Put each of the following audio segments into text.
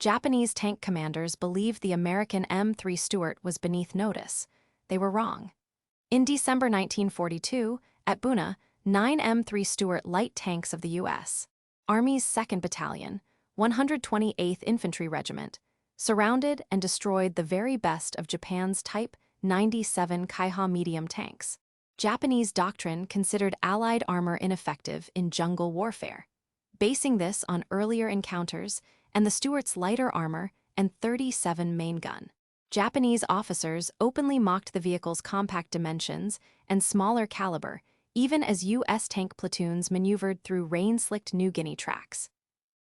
Japanese tank commanders believed the American M3 Stuart was beneath notice. They were wrong. In December 1942, at Buna, 9 M3 Stuart light tanks of the U.S. Army's 2nd Battalion, 128th Infantry Regiment, surrounded and destroyed the very best of Japan's Type 97 Kaiha medium tanks. Japanese doctrine considered Allied armor ineffective in jungle warfare, basing this on earlier encounters and the Stuart's lighter armor and 37 main gun. Japanese officers openly mocked the vehicle's compact dimensions and smaller caliber, even as U.S. tank platoons maneuvered through rain-slicked New Guinea tracks.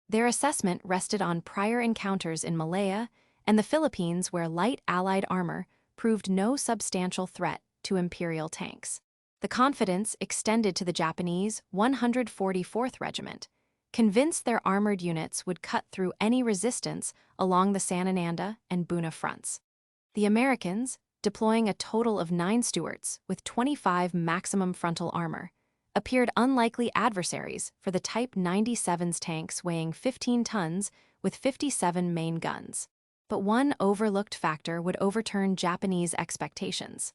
Their assessment rested on prior encounters in Malaya and the Philippines, where light Allied armor proved no substantial threat to Imperial tanks. The confidence extended to the Japanese 144th Regiment, convinced their armored units would cut through any resistance along the Sanananda and Buna fronts. The Americans, deploying a total of 9 Stuarts with 25 maximum frontal armor, appeared unlikely adversaries for the Type 97's tanks weighing 15 tons with 57 main guns. But one overlooked factor would overturn Japanese expectations.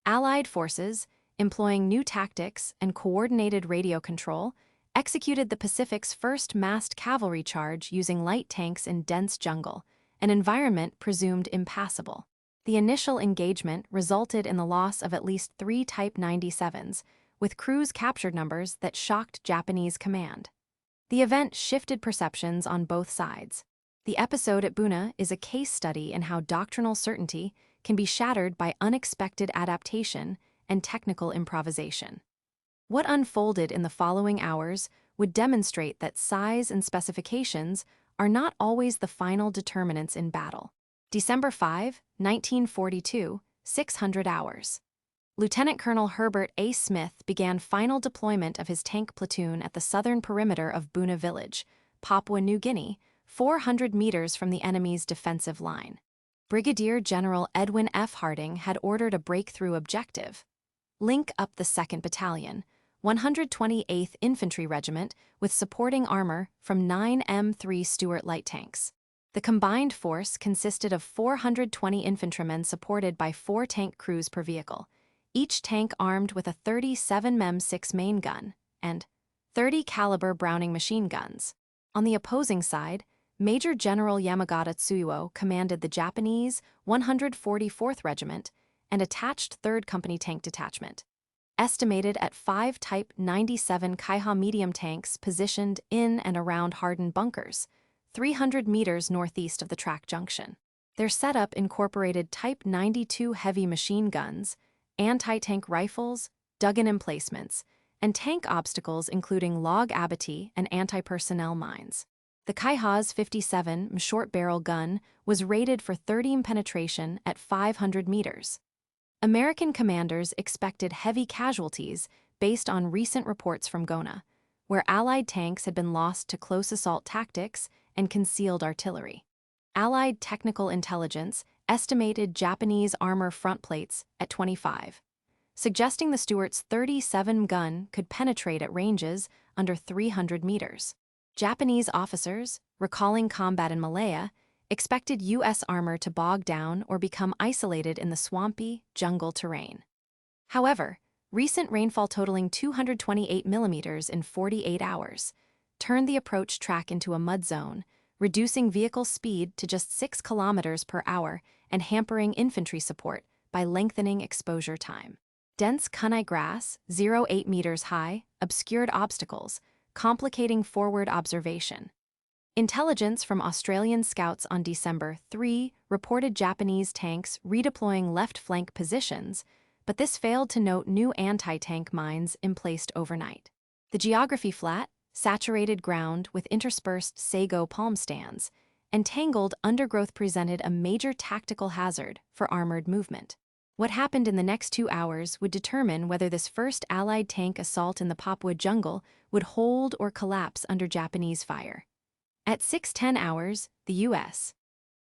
Allied forces, employing new tactics and coordinated radio control, executed the Pacific's first massed cavalry charge using light tanks in dense jungle, an environment presumed impassable. The initial engagement resulted in the loss of at least 3 Type 97s, with crews captured numbers that shocked Japanese command. The event shifted perceptions on both sides. The episode at Buna is a case study in how doctrinal certainty can be shattered by unexpected adaptation and technical improvisation. What unfolded in the following hours would demonstrate that size and specifications are not always the final determinants in battle. December 5, 1942, 600 hours. Lieutenant Colonel Herbert A. Smith began final deployment of his tank platoon at the southern perimeter of Buna Village, Papua New Guinea, 400 meters from the enemy's defensive line. Brigadier General Edwin F. Harding had ordered a breakthrough objective: link up the 2nd Battalion, 128th Infantry Regiment with supporting armor from 9 M3 Stuart light tanks. The combined force consisted of 420 infantrymen supported by 4 tank crews per vehicle, each tank armed with a 37 mm6 main gun and 30 caliber Browning machine guns. On the opposing side, Major General Yamagata Tsuyo commanded the Japanese 144th Regiment and attached 3rd Company Tank Detachment, estimated at 5 Type 97 Kaiha medium tanks positioned in and around hardened bunkers, 300 meters northeast of the track junction. Their setup incorporated Type 92 heavy machine guns, anti-tank rifles, dug-in emplacements, and tank obstacles including log abattis and anti-personnel mines. The Kaiha's 57 short-barrel gun was rated for 30 penetration at 500 meters. American commanders expected heavy casualties based on recent reports from Guinea, where Allied tanks had been lost to close assault tactics and concealed artillery. Allied technical intelligence estimated Japanese armor front plates at 25, suggesting the Stuart's 37 gun could penetrate at ranges under 300 meters. Japanese officers, recalling combat in Malaya, expected U.S. armor to bog down or become isolated in the swampy, jungle terrain. However, recent rainfall totaling 228 millimeters in 48 hours turned the approach track into a mud zone, reducing vehicle speed to just 6 kilometers per hour and hampering infantry support by lengthening exposure time. Dense kunai grass, 0.8 meters high, obscured obstacles, complicating forward observation. Intelligence from Australian scouts on December 3 reported Japanese tanks redeploying left flank positions, but this failed to note new anti-tank mines emplaced overnight. The geography flat, saturated ground with interspersed sago palm stands, and tangled undergrowth presented a major tactical hazard for armored movement. What happened in the next 2 hours would determine whether this first Allied tank assault in the Papua jungle would hold or collapse under Japanese fire. At 6:10 hours, the U.S.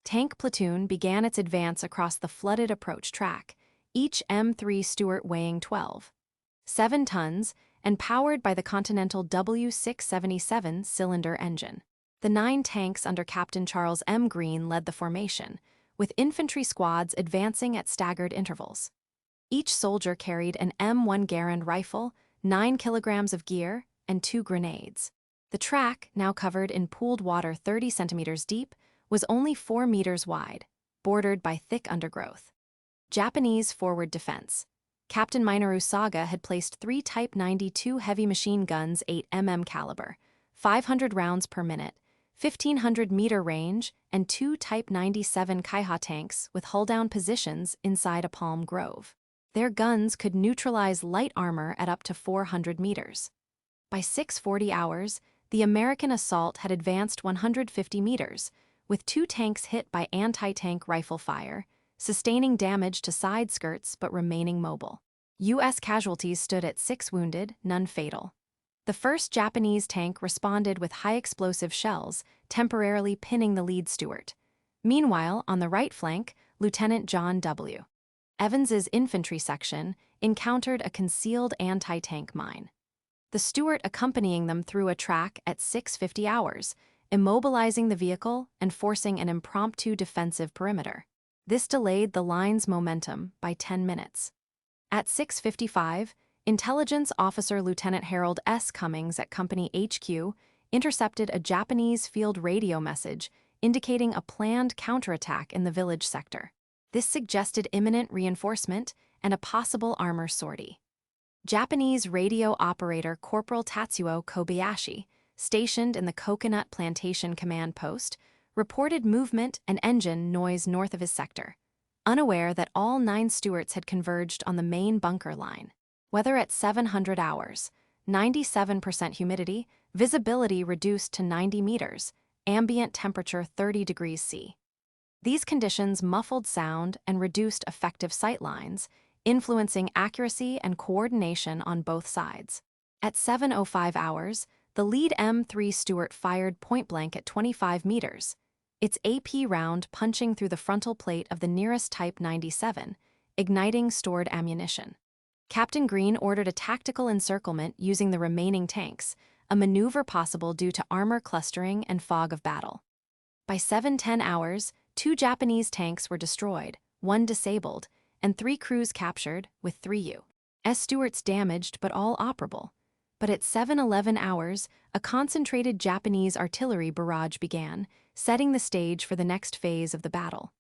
tank platoon began its advance across the flooded approach track, each M3 Stuart weighing 12.7 tons and powered by the Continental W677 cylinder engine. The 9 tanks under Captain Charles M. Greene led the formation, with infantry squads advancing at staggered intervals. Each soldier carried an M1 Garand rifle, 9 kilograms of gear, and 2 grenades. The track, now covered in pooled water 30 centimeters deep, was only 4 meters wide, bordered by thick undergrowth. Japanese forward defense. Captain Minoru Saga had placed 3 Type 92 heavy machine guns 8 mm caliber, 500 rounds per minute, 1,500-meter range, and 2 Type 97 Kaiha tanks with hull-down positions inside a palm grove. Their guns could neutralize light armor at up to 400 meters. By 6:40 hours, the American assault had advanced 150 meters, with 2 tanks hit by anti-tank rifle fire, sustaining damage to side skirts but remaining mobile. U.S. casualties stood at 6 wounded, none fatal. The first Japanese tank responded with high-explosive shells, temporarily pinning the lead Stuart. Meanwhile, on the right flank, Lieutenant John W. Evans's infantry section encountered a concealed anti-tank mine. The Stuart accompanying them through a track at 6:50 hours, immobilizing the vehicle and forcing an impromptu defensive perimeter. This delayed the line's momentum by 10 minutes. At 6:55, Intelligence Officer Lieutenant Harold S. Cummings at Company HQ intercepted a Japanese field radio message indicating a planned counterattack in the village sector. This suggested imminent reinforcement and a possible armor sortie. Japanese radio operator Corporal Tatsuo Kobayashi, stationed in the Coconut Plantation Command Post, reported movement and engine noise north of his sector, unaware that all 9 Stuarts had converged on the main bunker line. Weather at 700 hours, 97% humidity, visibility reduced to 90 meters, ambient temperature 30 degrees C. These conditions muffled sound and reduced effective sight lines, influencing accuracy and coordination on both sides. At 7:05 hours, the lead M3 Stuart fired point-blank at 25 meters, its AP round punching through the frontal plate of the nearest Type 97, igniting stored ammunition. Captain Greene ordered a tactical encirclement using the remaining tanks, a maneuver possible due to armor clustering and fog of battle. By 7:10 hours, 2 Japanese tanks were destroyed, 1 disabled, and 3 crews captured, with 3 U.S. Stuarts damaged but all operable. But at 7:11 hours, a concentrated Japanese artillery barrage began, setting the stage for the next phase of the battle.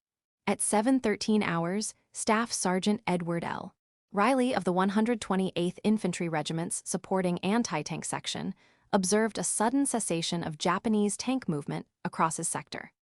At 7:13 hours, Staff Sergeant Edward L. Riley of the 128th Infantry Regiment's supporting anti-tank section observed a sudden cessation of Japanese tank movement across his sector.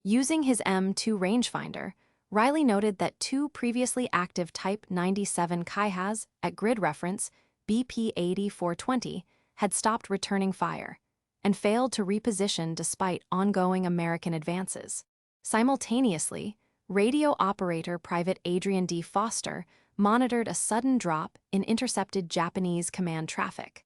Using his M2 rangefinder, Riley noted that 2 previously active Type 97 Kaihas at grid reference BP 8420 had stopped returning fire and failed to reposition despite ongoing American advances. Simultaneously, radio operator Private Adrian D. Foster monitored a sudden drop in intercepted Japanese command traffic.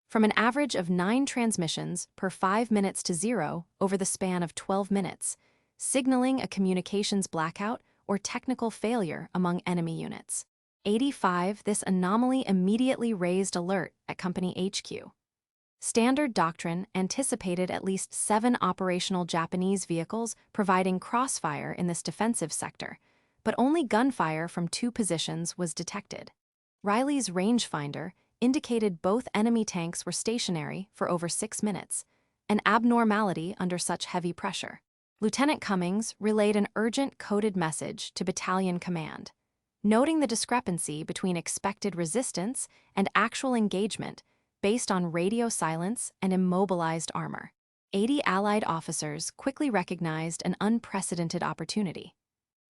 From an average of 9 transmissions per 5 minutes to 0 over the span of 12 minutes, signaling a communications blackout or technical failure among enemy units. 85 This anomaly immediately raised alert at Company HQ. Standard doctrine anticipated at least 7 operational Japanese vehicles providing crossfire in this defensive sector, but only gunfire from 2 positions was detected. Riley's rangefinder indicated both enemy tanks were stationary for over 6 minutes, an abnormality under such heavy pressure. Lieutenant Cummings relayed an urgent coded message to battalion command, noting the discrepancy between expected resistance and actual engagement based on radio silence and immobilized armor. 80 Allied officers quickly recognized an unprecedented opportunity.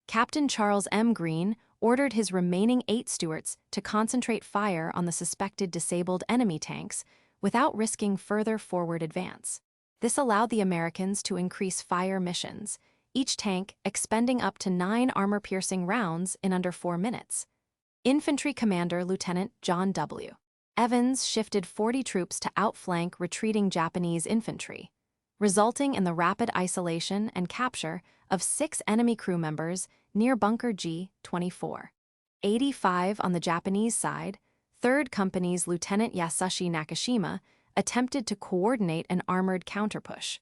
Captain Charles M. Greene ordered his remaining 8 Stuarts to concentrate fire on the suspected disabled enemy tanks without risking further forward advance. This allowed the Americans to increase fire missions, each tank expending up to 9 armor-piercing rounds in under 4 minutes. Infantry Commander Lieutenant John W. Evans shifted 40 troops to outflank retreating Japanese infantry, resulting in the rapid isolation and capture of 6 enemy crew members near Bunker G-24. 85 on the Japanese side, 3rd Company's Lieutenant Yasushi Nakashima attempted to coordinate an armored counterpush.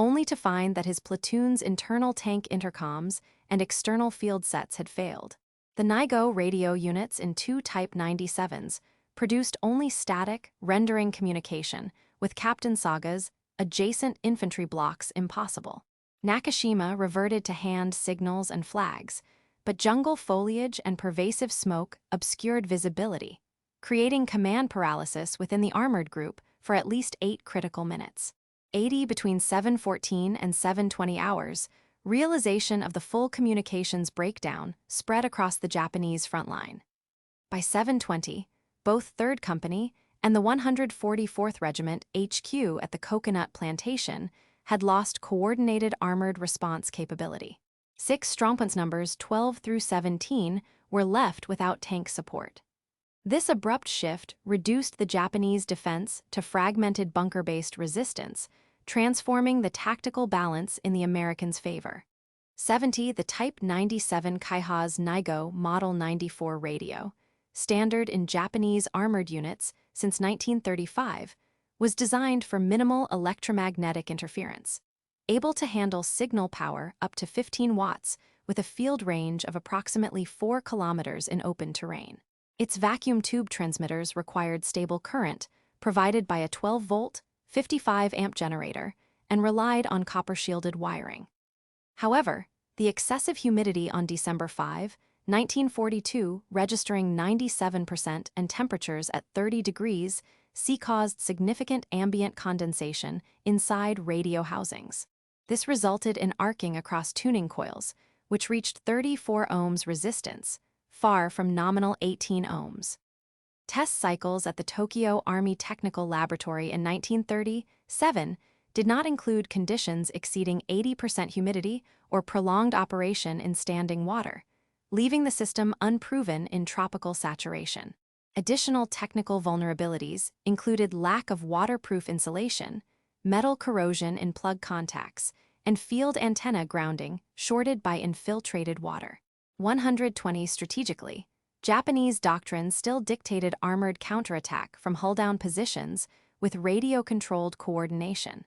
only to find that his platoon's internal tank intercoms and external field sets had failed. The NIGO radio units in two Type 97s produced only static, rendering communication, with Captain Saga's adjacent infantry blocks impossible. Nakashima reverted to hand signals and flags, but jungle foliage and pervasive smoke obscured visibility, creating command paralysis within the armored group for at least 8 critical minutes. 80 between 7:14 and 7:20 hours, realization of the full communications breakdown spread across the Japanese front line. By 7:20, both 3rd Company and the 144th Regiment HQ at the Coconut Plantation had lost coordinated armored response capability. 6 strongpoints numbers 12 through 17 were left without tank support. This abrupt shift reduced the Japanese defense to fragmented bunker-based resistance, transforming the tactical balance in the Americans' favor. 70 The Type 97 Kaiha's NIGO Model 94 radio, standard in Japanese armored units since 1935, was designed for minimal electromagnetic interference, able to handle signal power up to 15 watts with a field range of approximately 4 kilometers in open terrain. Its vacuum tube transmitters required stable current, provided by a 12-volt, 55-amp generator, and relied on copper-shielded wiring. However, the excessive humidity on December 5, 1942, registering 97% and temperatures at 30 degrees C caused significant ambient condensation inside radio housings. This resulted in arcing across tuning coils, which reached 34 ohms resistance, far from nominal 18 ohms. Test cycles at the Tokyo Army Technical Laboratory in 1937 did not include conditions exceeding 80% humidity or prolonged operation in standing water, leaving the system unproven in tropical saturation. Additional technical vulnerabilities included lack of waterproof insulation, metal corrosion in plug contacts, and field antenna grounding shorted by infiltrated water. 120 Strategically, Japanese doctrine still dictated armored counterattack from hull-down positions with radio-controlled coordination.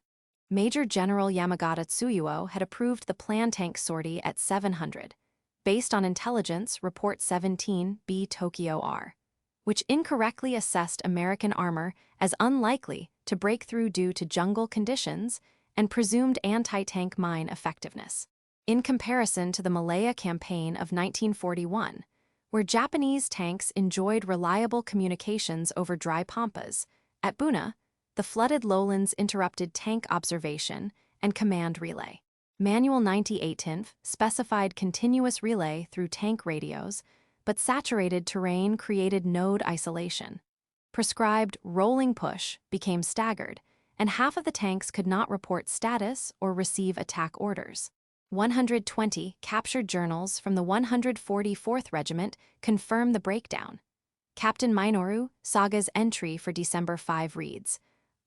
Major General Yamagata Tsuruo had approved the plan tank sortie at 700, based on intelligence report 17B Tokyo R, which incorrectly assessed American armor as unlikely to break through due to jungle conditions and presumed anti-tank mine effectiveness. In comparison to the Malaya Campaign of 1941, where Japanese tanks enjoyed reliable communications over dry pampas, at Buna, the flooded lowlands interrupted tank observation and command relay. Manual 98 specified continuous relay through tank radios, but saturated terrain created node isolation. Prescribed rolling push became staggered, and half of the tanks could not report status or receive attack orders. 120 captured journals from the 144th Regiment confirm the breakdown. Captain Minoru Saga's entry for December 5 reads,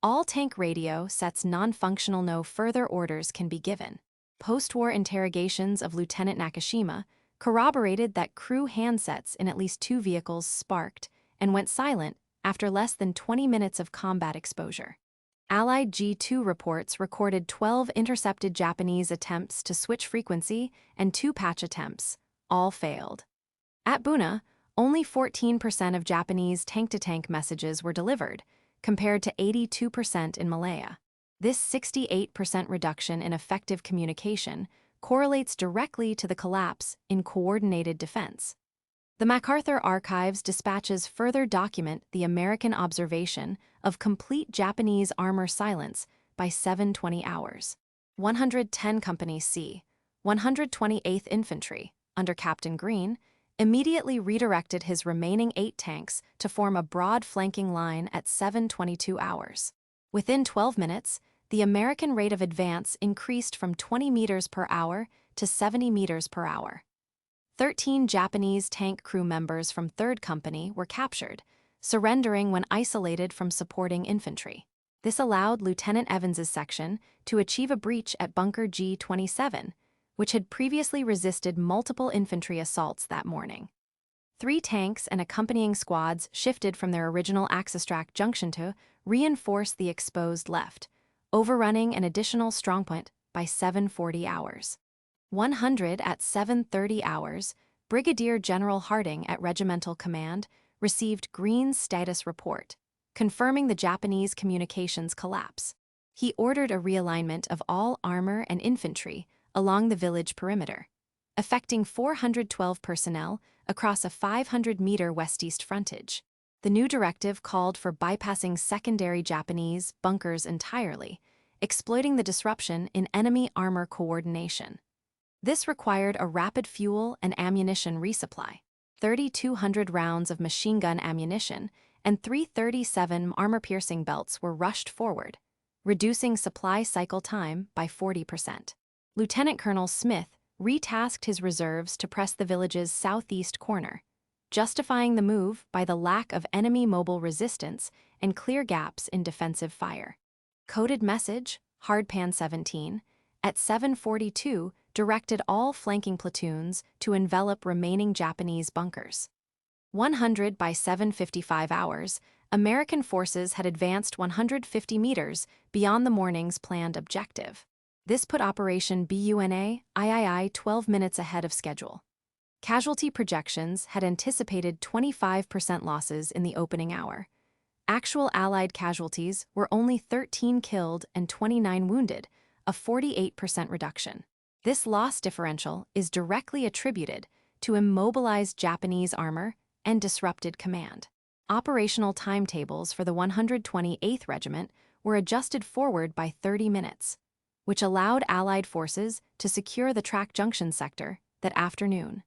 "All tank radio sets non-functional, no further orders can be given." Post-war interrogations of Lieutenant Nakashima corroborated that crew handsets in at least 2 vehicles sparked and went silent after less than 20 minutes of combat exposure. Allied G2 reports recorded 12 intercepted Japanese attempts to switch frequency and 2 patch attempts, all failed. At Buna, only 14% of Japanese tank-to-tank messages were delivered, compared to 82% in Malaya. This 68% reduction in effective communication correlates directly to the collapse in coordinated defense. The MacArthur Archives dispatches further document the American observation of complete Japanese armor silence by 7:20 hours. 110 Company C, 128th Infantry, under Captain Green, immediately redirected his remaining 8 tanks to form a broad flanking line at 7:22 hours. Within 12 minutes, the American rate of advance increased from 20 meters per hour to 70 meters per hour. 13 Japanese tank crew members from 3rd Company were captured, surrendering when isolated from supporting infantry. This allowed Lieutenant Evans's section to achieve a breach at Bunker G27, which had previously resisted multiple infantry assaults that morning. 3 tanks and accompanying squads shifted from their original axis junction to reinforce the exposed left, overrunning an additional strongpoint by 7:40 hours. 100 at 7:30 hours, Brigadier General Harding at Regimental Command received green status report, confirming the Japanese communications collapse. He ordered a realignment of all armor and infantry along the village perimeter, affecting 412 personnel across a 500-meter west-east frontage. The new directive called for bypassing secondary Japanese bunkers entirely, exploiting the disruption in enemy armor coordination. This required a rapid fuel and ammunition resupply. 3,200 rounds of machine gun ammunition and 337 armor-piercing belts were rushed forward, reducing supply cycle time by 40%. Lieutenant Colonel Smith retasked his reserves to press the village's southeast corner, justifying the move by the lack of enemy mobile resistance and clear gaps in defensive fire. Coded message, Hardpan 17, at 7:42 directed all flanking platoons to envelop remaining Japanese bunkers. 100 by 7:55 hours, American forces had advanced 150 meters beyond the morning's planned objective. This put Operation Buna III 12 minutes ahead of schedule. Casualty projections had anticipated 25% losses in the opening hour. Actual Allied casualties were only 13 killed and 29 wounded, a 48% reduction. This loss differential is directly attributed to immobilized Japanese armor and disrupted command. Operational timetables for the 128th Regiment were adjusted forward by 30 minutes, which allowed Allied forces to secure the Track Junction sector that afternoon.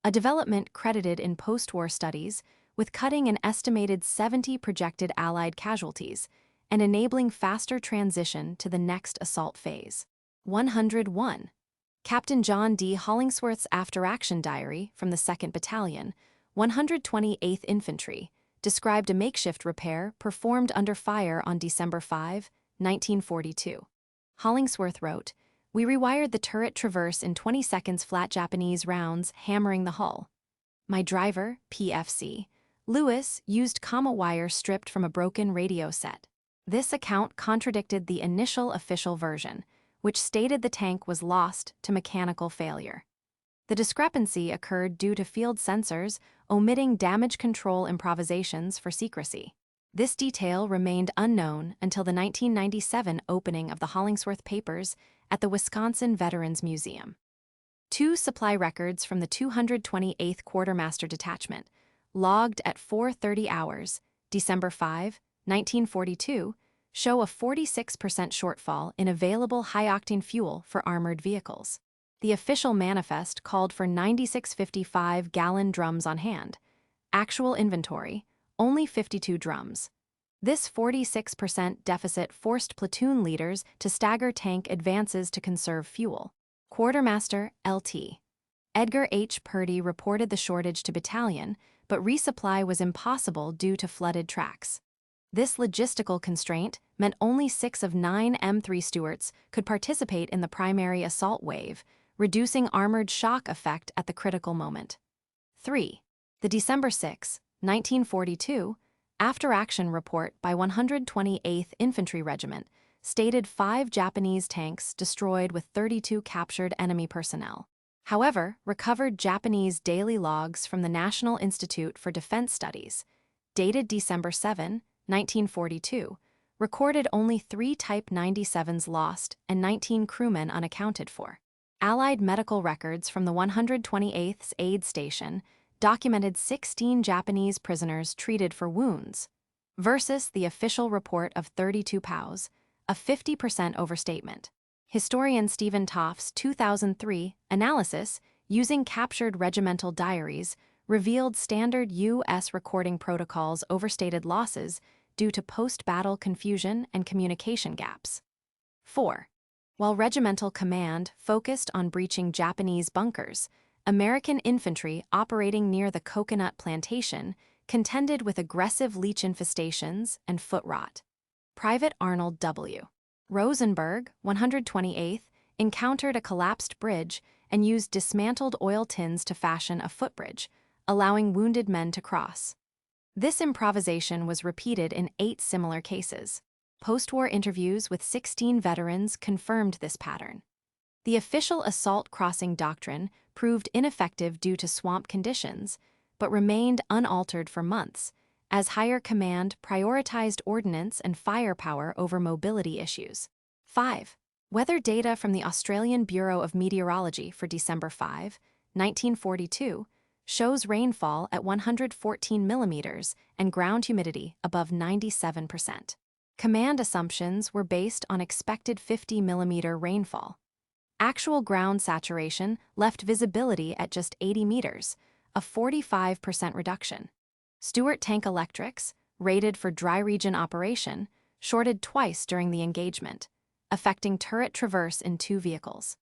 A development credited in post-war studies with cutting an estimated 70 projected Allied casualties and enabling faster transition to the next assault phase. 101. Captain John D. Hollingsworth's after-action diary from the 2nd Battalion, 128th Infantry, described a makeshift repair performed under fire on December 5, 1942. Hollingsworth wrote, "We rewired the turret traverse in 20 seconds flat Japanese rounds hammering the hull. My driver, PFC, Lewis, used comma wire stripped from a broken radio set. This account contradicted the initial official version, which stated the tank was lost to mechanical failure. The discrepancy occurred due to field sensors omitting damage control improvisations for secrecy. This detail remained unknown until the 1997 opening of the Hollingsworth papers at the Wisconsin Veterans Museum." 2 supply records from the 228th Quartermaster Detachment, logged at 4:30 hours, December 5, 1942, show a 46% shortfall in available high-octane fuel for armored vehicles. The official manifest called for 9,655-gallon drums on hand. Actual inventory, only 52 drums. This 46% deficit forced platoon leaders to stagger tank advances to conserve fuel. Quartermaster Lt. Edgar H. Purdy reported the shortage to battalion, but resupply was impossible due to flooded tracks. This logistical constraint meant only 6 of 9 M3 Stuarts could participate in the primary assault wave, reducing armored shock effect at the critical moment. 3. The December 6, 1942, after-action report by 128th Infantry Regiment stated 5 Japanese tanks destroyed with 32 captured enemy personnel. However, recovered Japanese daily logs from the National Institute for Defense Studies, dated December 7, 1942, recorded only 3 Type 97s lost and 19 crewmen unaccounted for. Allied medical records from the 128th's aid station documented 16 Japanese prisoners treated for wounds, versus the official report of 32 POWs, a 50% overstatement. Historian Stephen Toff's 2003 analysis using captured regimental diaries revealed standard U.S. recording protocols overstated losses due to post-battle confusion and communication gaps. 4. While regimental command focused on breaching Japanese bunkers, American infantry operating near the coconut plantation contended with aggressive leech infestations and foot rot. Private Arnold W. Rosenberg, 128th, encountered a collapsed bridge and used dismantled oil tins to fashion a footbridge, allowing wounded men to cross. This improvisation was repeated in 8 similar cases. Post-war interviews with 16 veterans confirmed this pattern. The official assault crossing doctrine proved ineffective due to swamp conditions, but remained unaltered for months, as higher command prioritized ordnance and firepower over mobility issues. 5. Weather data from the Australian Bureau of Meteorology for December 5, 1942, shows rainfall at 114 millimeters and ground humidity above 97%. Command assumptions were based on expected 50 millimeter rainfall. Actual ground saturation left visibility at just 80 meters, a 45% reduction. Stuart tank electrics, rated for dry region operation, shorted twice during the engagement, affecting turret traverse in 2 vehicles.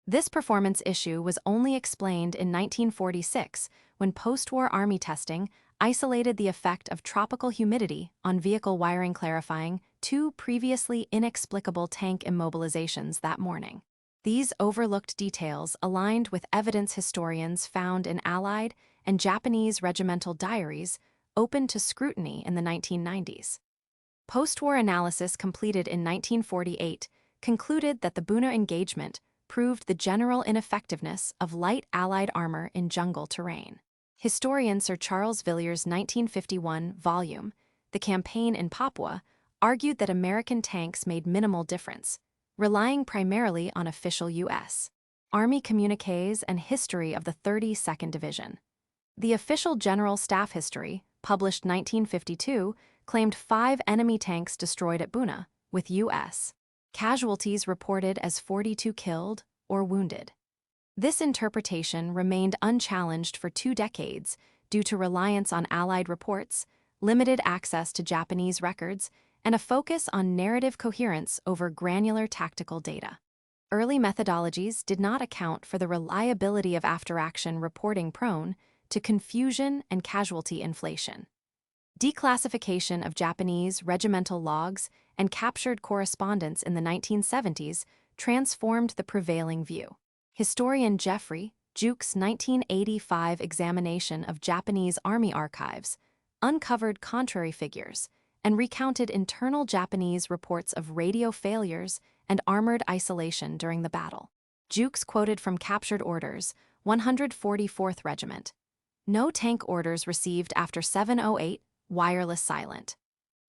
This performance issue was only explained in 1946 when post-war Army testing isolated the effect of tropical humidity on vehicle wiring, clarifying 2 previously inexplicable tank immobilizations that morning. These overlooked details aligned with evidence historians found in Allied and Japanese regimental diaries open to scrutiny in the 1990s. Post-war analysis completed in 1948 concluded that the Buna engagement proved the general ineffectiveness of light Allied armor in jungle terrain. Historian Sir Charles Villiers' 1951 volume, The Campaign in Papua, argued that American tanks made minimal difference, relying primarily on official U.S. Army communiques and history of the 32nd Division. The official General Staff history, published 1952, claimed 5 enemy tanks destroyed at Buna, with U.S. casualties reported as 42 killed or wounded. This interpretation remained unchallenged for 2 decades due to reliance on Allied reports, limited access to Japanese records, and a focus on narrative coherence over granular tactical data. Early methodologies did not account for the reliability of after-action reporting, prone to confusion and casualty inflation. Declassification of Japanese regimental logs and captured correspondence in the 1970s transformed the prevailing view. Historian Jeffrey Jukes' 1985 examination of Japanese Army archives uncovered contrary figures and recounted internal Japanese reports of radio failures and armored isolation during the battle. Jukes quoted from captured orders, 144th Regiment. No tank orders received after 7:08, wireless silent.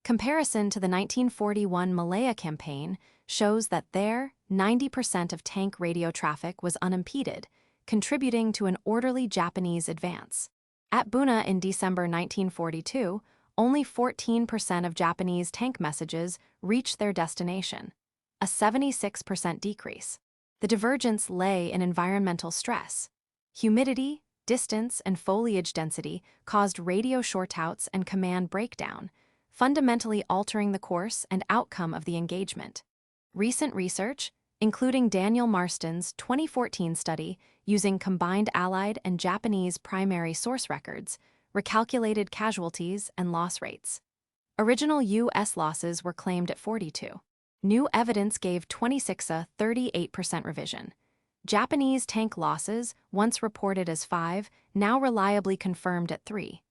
Comparison to the 1941 Malaya campaign shows that there, 90% of tank radio traffic was unimpeded, contributing to an orderly Japanese advance. At Buna in December 1942, only 14% of Japanese tank messages reached their destination, a 76% decrease. The divergence lay in environmental stress. Humidity, distance, and foliage density caused radio shortouts and command breakdown, fundamentally altering the course and outcome of the engagement. Recent research, including Daniel Marston's 2014 study using combined Allied and Japanese primary source records, recalculated casualties and loss rates. Original U.S. losses were claimed at 42. New evidence gave 26 a 38% revision. Japanese tank losses, once reported as 5, now reliably confirmed at 3.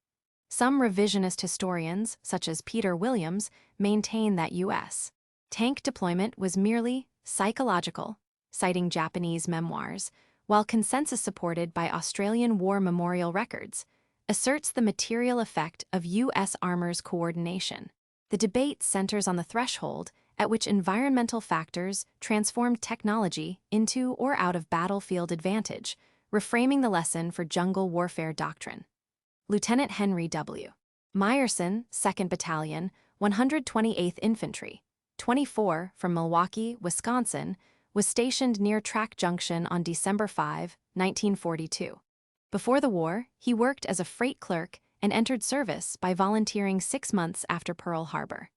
Some revisionist historians, such as Peter Williams, maintain that U.S. tank deployment was merely psychological, citing Japanese memoirs, while consensus supported by Australian War Memorial records asserts the material effect of U.S. armor's coordination. The debate centers on the threshold at which environmental factors transformed technology into or out of battlefield advantage, reframing the lesson for jungle warfare doctrine. Lieutenant Henry W. Meyerson, 2nd Battalion, 128th Infantry, 24, from Milwaukee, Wisconsin, was stationed near Track Junction on December 5, 1942. Before the war, he worked as a freight clerk and entered service by volunteering 6 months after Pearl Harbor.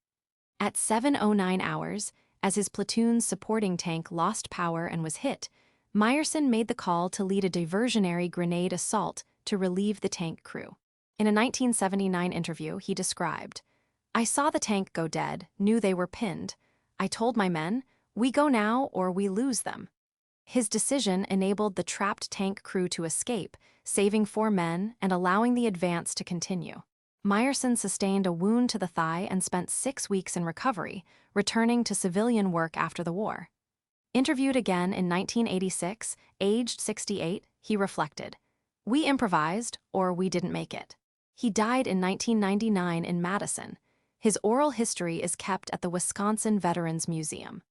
At 7:09 hours, as his platoon's supporting tank lost power and was hit, Meyerson made the call to lead a diversionary grenade assault to relieve the tank crew. In a 1979 interview, he described, "I saw the tank go dead, knew they were pinned. I told my men, we go now or we lose them." His decision enabled the trapped tank crew to escape, saving 4 men and allowing the advance to continue. Meyerson sustained a wound to the thigh and spent 6 weeks in recovery, returning to civilian work after the war. Interviewed again in 1986, aged 68, he reflected, "We improvised, or we didn't make it." He died in 1999 in Madison. His oral history is kept at the Wisconsin Veterans Museum.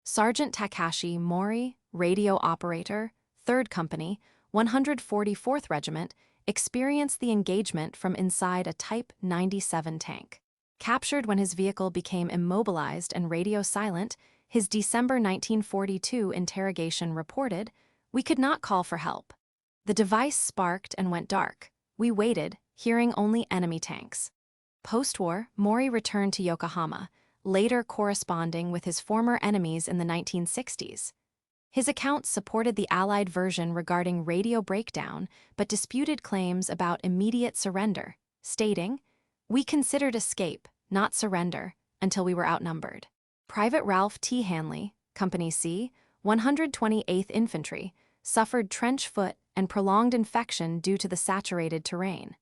Sergeant Takashi Mori, radio operator, 3rd Company, 144th Regiment, experienced the engagement from inside a Type 97 tank. Captured when his vehicle became immobilized and radio silent, his December 1942 interrogation reported, "We could not call for help. The device sparked and went dark. We waited, hearing only enemy tanks." Post-war, Mori returned to Yokohama, later corresponding with his former enemies in the 1960s. His accounts supported the Allied version regarding radio breakdown, but disputed claims about immediate surrender, stating, "We considered escape, not surrender, until we were outnumbered." Private Ralph T. Hanley, Company C, 128th Infantry, suffered trench foot and prolonged infection due to the saturated terrain.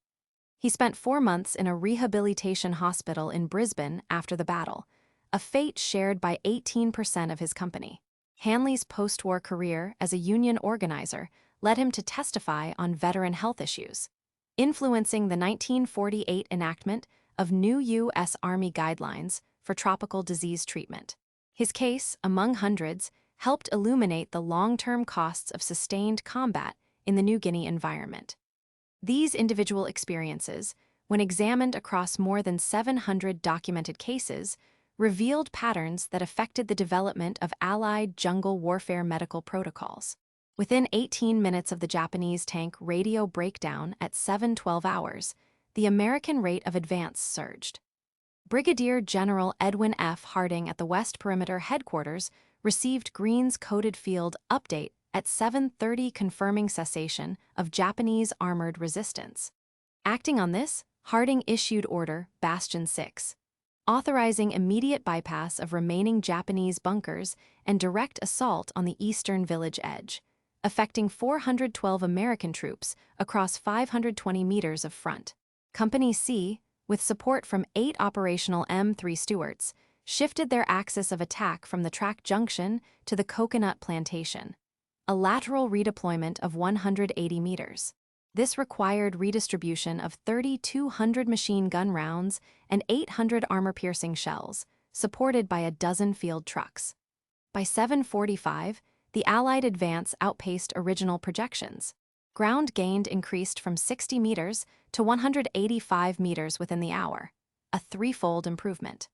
He spent 4 months in a rehabilitation hospital in Brisbane after the battle, a fate shared by 18% of his company. Hanley's post-war career as a union organizer led him to testify on veteran health issues, influencing the 1948 enactment of new U.S. Army guidelines for tropical disease treatment. His case, among hundreds, helped illuminate the long-term costs of sustained combat in the New Guinea environment. These individual experiences, when examined across more than 700 documented cases, revealed patterns that affected the development of Allied jungle warfare medical protocols. Within 18 minutes of the Japanese tank radio breakdown at 7:12 hours, the American rate of advance surged. Brigadier General Edwin F. Harding at the West Perimeter Headquarters received Green's coded field update at 7:30 confirming cessation of Japanese armored resistance. Acting on this, Harding issued Order Bastion 6, authorizing immediate bypass of remaining Japanese bunkers and direct assault on the eastern village edge, affecting 412 American troops across 520 meters of front. Company C, with support from 8 operational M3 Stuarts, shifted their axis of attack from the track junction to the coconut plantation, a lateral redeployment of 180 meters. This required redistribution of 3,200 machine gun rounds and 800 armor-piercing shells, supported by a dozen field trucks. By 7:45, the Allied advance outpaced original projections. Ground gained increased from 60 meters to 185 meters within the hour, a threefold improvement.